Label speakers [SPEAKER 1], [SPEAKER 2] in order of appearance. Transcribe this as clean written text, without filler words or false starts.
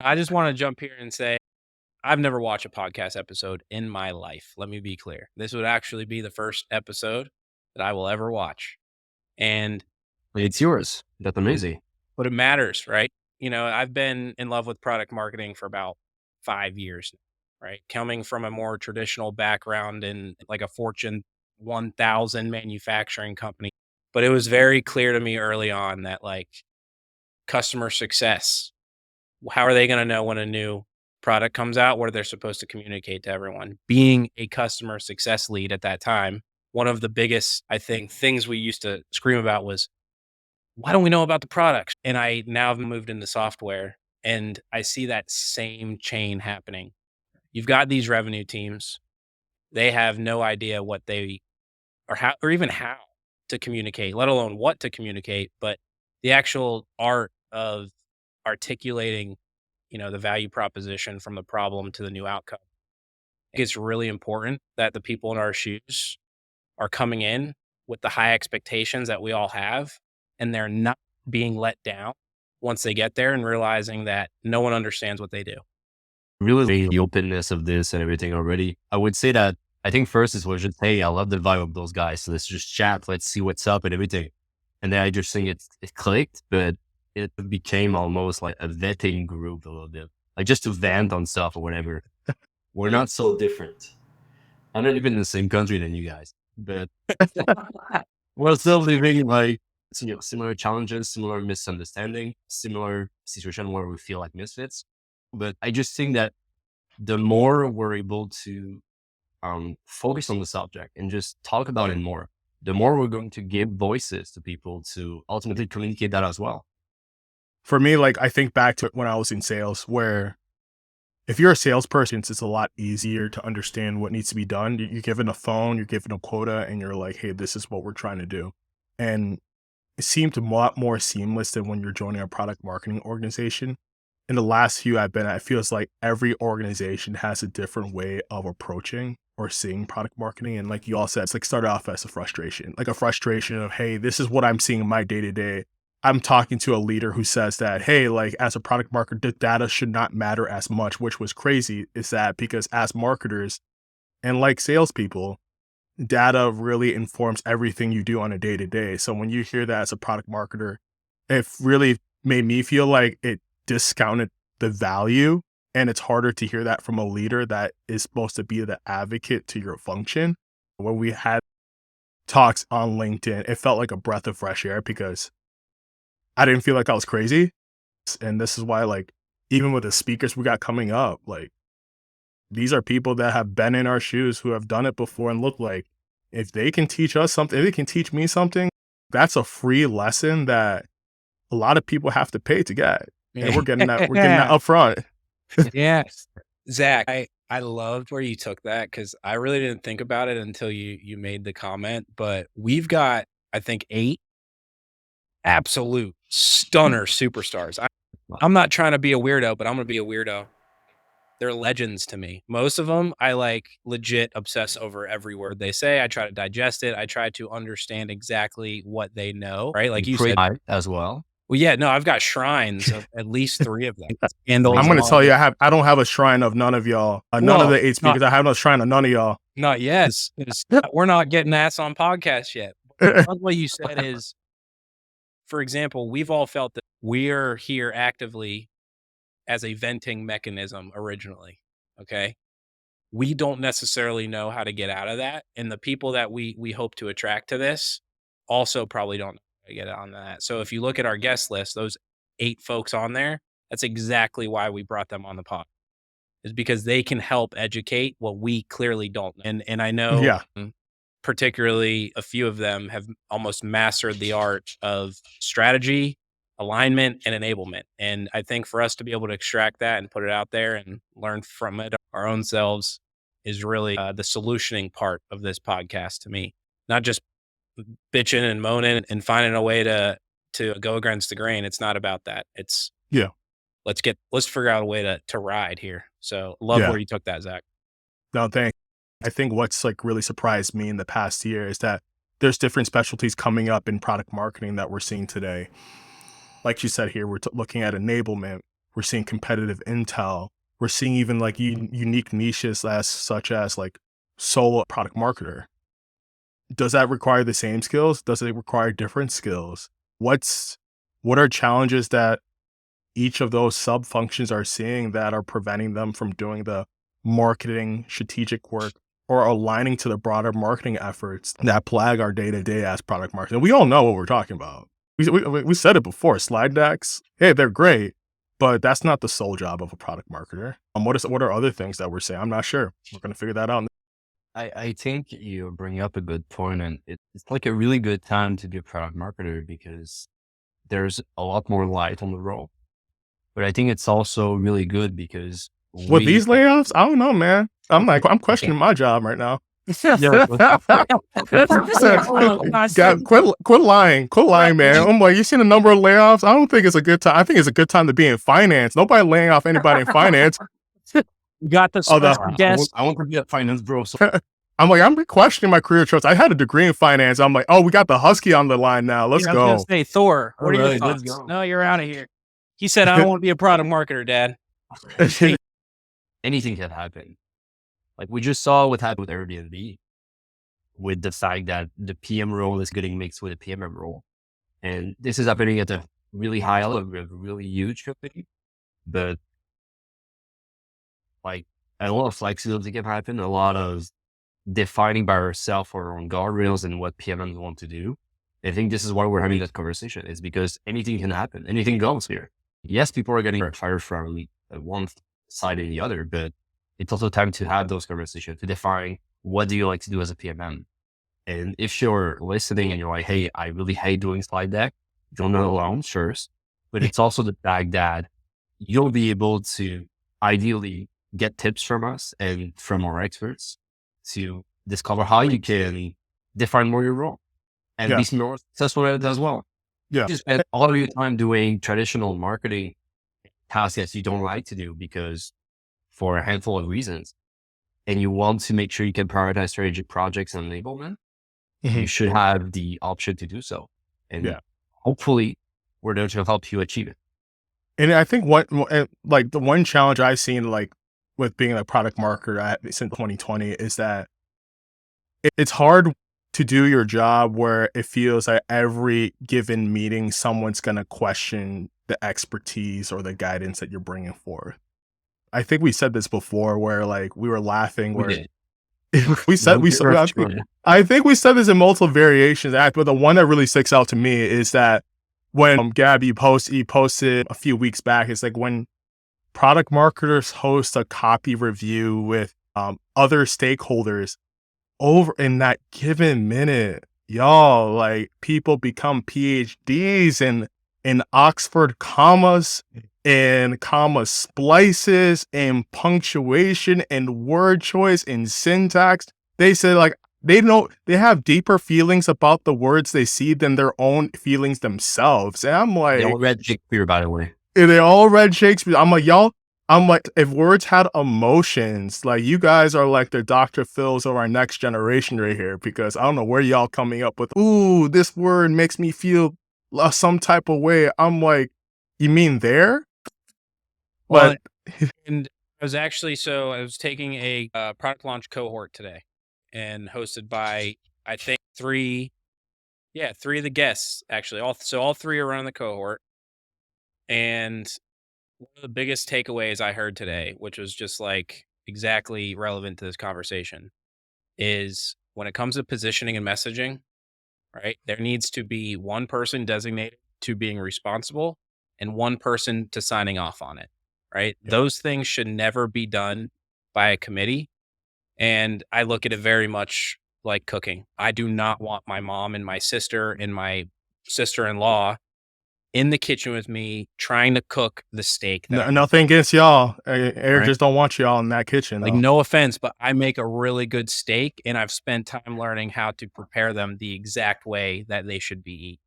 [SPEAKER 1] I just want to jump here and say I've never watched a podcast episode in my life. Let me be clear. This would actually be the first episode that I will ever watch. And
[SPEAKER 2] It's yours. That's amazing.
[SPEAKER 1] but it matters, right? I've been in love with product marketing for about 5 years, right? Coming from a more traditional background in like a Fortune 1000 manufacturing company. But it was very clear to me early on that like customer success, how are they going to know when a new product comes out? What are they supposed to communicate to everyone? Being a customer success lead at that time, one of the biggest, I think, things we used to scream about was, why don't we know about the products? And I now have moved into software and I see that same chain happening. You've got these revenue teams. They have no idea what they or how or even how to communicate, let alone what to communicate, but the actual art of articulating, the value proposition from the problem to the new outcome. I think it's really important that the people in our shoes are coming in with the high expectations that we all have, and they're not being let down once they get there and realizing that no one understands what they do.
[SPEAKER 2] Really, the openness of this and everything already. I would say that I think first is was just, hey, I love the vibe of those guys. So let's just chat. Let's see what's up and everything. And then I just think it clicked, but it became almost like a vetting group a little bit, like just to vent on stuff or whatever. We're not so different. I'm not even in the same country than you guys, but we're still living like, similar challenges, similar misunderstanding, similar situation where we feel like misfits. But I just think that the more we're able to focus on the subject and just talk about it more, the more we're going to give voices to people to ultimately communicate that as well.
[SPEAKER 3] For me, like I think back to when I was in sales, where if you're a salesperson, it's a lot easier to understand what needs to be done. You're given a phone, you're given a quota, and you're like, hey, this is what we're trying to do. And it seemed a lot more seamless than when you're joining a product marketing organization. In the last few I've been at, it feels like every organization has a different way of approaching or seeing product marketing. And like you all said, it's like started off as a frustration of, hey, this is what I'm seeing in my day to day. I'm talking to a leader who says that, hey, like as a product marketer, the data should not matter as much, which was crazy. Is that because as marketers and like salespeople, data really informs everything you do on a day to day. So when you hear that as a product marketer, it really made me feel like it discounted the value. And it's harder to hear that from a leader that is supposed to be the advocate to your function. When we had talks on LinkedIn, it felt like a breath of fresh air because I didn't feel like I was crazy. And this is why, like, even with the speakers we got coming up, like, these are people that have been in our shoes who have done it before and look like if they can teach us something, if they can teach me something, that's a free lesson that a lot of people have to pay to get. And we're getting that up front.
[SPEAKER 1] Yes. Zach, I loved where you took that because I really didn't think about it until you made the comment. But we've got, I think, 8 absolute stunner superstars. I'm not trying to be a weirdo, but I'm going to be a weirdo. They're legends to me. Most of them, I like legit obsess over every word they say. I try to digest it. I try to understand exactly what they know, right? Like
[SPEAKER 2] And
[SPEAKER 1] you
[SPEAKER 2] pray
[SPEAKER 1] said.
[SPEAKER 2] as well.
[SPEAKER 1] Well, yeah, no, I've got shrines of at least 3 of them.
[SPEAKER 3] I'm
[SPEAKER 1] Candles
[SPEAKER 3] going
[SPEAKER 1] and
[SPEAKER 3] to
[SPEAKER 1] all
[SPEAKER 3] tell you,
[SPEAKER 1] this.
[SPEAKER 3] I don't have a shrine of none of y'all. None of
[SPEAKER 1] Well,
[SPEAKER 3] the 8 speakers. I have no shrine of none of y'all.
[SPEAKER 1] not yet. We're not getting ass on podcasts yet. What you said is, for example, we've all felt that we're here actively as a venting mechanism originally. Okay. We don't necessarily know how to get out of that. And the people that we hope to attract to this also probably don't know how to get on that. So if you look at our guest list, those 8 folks on there, that's exactly why we brought them on the pod, is because they can help educate what we clearly don't. And I know
[SPEAKER 3] Yeah.
[SPEAKER 1] particularly a few of them have almost mastered the art of strategy, alignment, and enablement. And I think for us to be able to extract that and put it out there and learn from it our own selves is really the solutioning part of this podcast to me. Not just bitching and moaning and finding a way to go against the grain. It's not about that. It's
[SPEAKER 3] Yeah.
[SPEAKER 1] let's figure out a way to ride here. So love
[SPEAKER 3] Yeah.
[SPEAKER 1] where you took that, Zach.
[SPEAKER 3] No, thanks. I think what's like really surprised me in the past year is that there's different specialties coming up in product marketing that we're seeing today. Like you said here, we're looking at enablement. We're seeing competitive intel. We're seeing even like unique niches such as like solo product marketer. Does that require the same skills? Does it require different skills? What are challenges that each of those sub functions are seeing that are preventing them from doing the marketing strategic work or aligning to the broader marketing efforts that plague our day to day as product marketing? We all know what we're talking about. We said it before. Slide decks, hey, they're great, but that's not the sole job of a product marketer. What are other things that we're saying? I'm not sure. We're gonna figure that out.
[SPEAKER 2] I think you bring up a good point, and it's like a really good time to be a product marketer because there's a lot more light on the role. But I think it's also really good because
[SPEAKER 3] With these layoffs, I don't know, man. I'm questioning my job right now.
[SPEAKER 2] Yeah,
[SPEAKER 3] God, quit lying. Quit lying, man. I'm like, you seen the number of layoffs? I don't think it's a good time. I think it's a good time to be in finance. Nobody laying off anybody in finance.
[SPEAKER 1] You got the
[SPEAKER 3] Although,
[SPEAKER 1] guess.
[SPEAKER 2] I want to be a finance bro. So
[SPEAKER 3] I'm like, I'm questioning my career choice. I had a degree in finance. I'm like, oh, we got the husky on the line now. Let's
[SPEAKER 1] I was gonna
[SPEAKER 3] go.
[SPEAKER 1] say Thor. What are your
[SPEAKER 2] Alright, let's
[SPEAKER 1] thoughts?
[SPEAKER 2] go.
[SPEAKER 1] No, you're out of here. He said, I don't want to be a product marketer, Dad.
[SPEAKER 2] anything can happen. Like we just saw what happened with Airbnb, with the fact that the PM role is getting mixed with the PMM role. And this is happening at a really high level, with a really huge company. But like a lot of flexibility can happen, a lot of defining by ourselves our own guardrails and what PMMs want to do. I think this is why we're having that conversation, is because anything can happen, anything goes here. Yes, people are getting fired from one side and the other, but it's also time to have those conversations to define what do you like to do as a PMM. And if you're listening and you're like, hey, I really hate doing slide deck, you're not alone, sure. But it's also the fact that you'll be able to ideally get tips from us and from our experts to discover how you can define more your role and be more successful at it as well.
[SPEAKER 3] Yeah.
[SPEAKER 2] You spend all of your time doing traditional marketing tasks that you don't like to do because for a handful of reasons, and you want to make sure you can prioritize strategic projects and enablement, you should have the option to do so. And hopefully we're there to help you achieve it.
[SPEAKER 3] And I think like the one challenge I've seen like with being a product marketer since 2020 is that it's hard to do your job where it feels like every given meeting, someone's going to question the expertise or the guidance that you're bringing forth. I think we said this before where like we were laughing where I think we said this in multiple variations, but the one that really sticks out to me is that when Gabby posted a few weeks back, it's like when product marketers host a copy review with other stakeholders over in that given minute, y'all, like people become PhDs in Oxford commas and comma splices and punctuation and word choice and syntax. They said like they have deeper feelings about the words they see than their own feelings themselves. And I'm like,
[SPEAKER 2] they all read Shakespeare, by the way.
[SPEAKER 3] They all read Shakespeare. I'm like, y'all. I'm like, if words had emotions, like you guys are like the Dr. Phils of our next generation right here, because I don't know where y'all coming up with, ooh, this word makes me feel some type of way. I'm like, you mean there?
[SPEAKER 1] Well, and I was taking a product launch cohort today and hosted by, I think three of the guests actually. All three are running the cohort. And one of the biggest takeaways I heard today, which was just like exactly relevant to this conversation, is when it comes to positioning and messaging, right? There needs to be one person designated to being responsible and one person to signing off on it, right? Yeah. Those things should never be done by a committee. And I look at it very much like cooking. I do not want my mom and my sister and my sister-in-law in the kitchen with me trying to cook the steak.
[SPEAKER 3] Nothing against y'all. Eric just don't want y'all in that kitchen.
[SPEAKER 1] Like, no offense, but I make a really good steak and I've spent time learning how to prepare them the exact way that they should be eaten.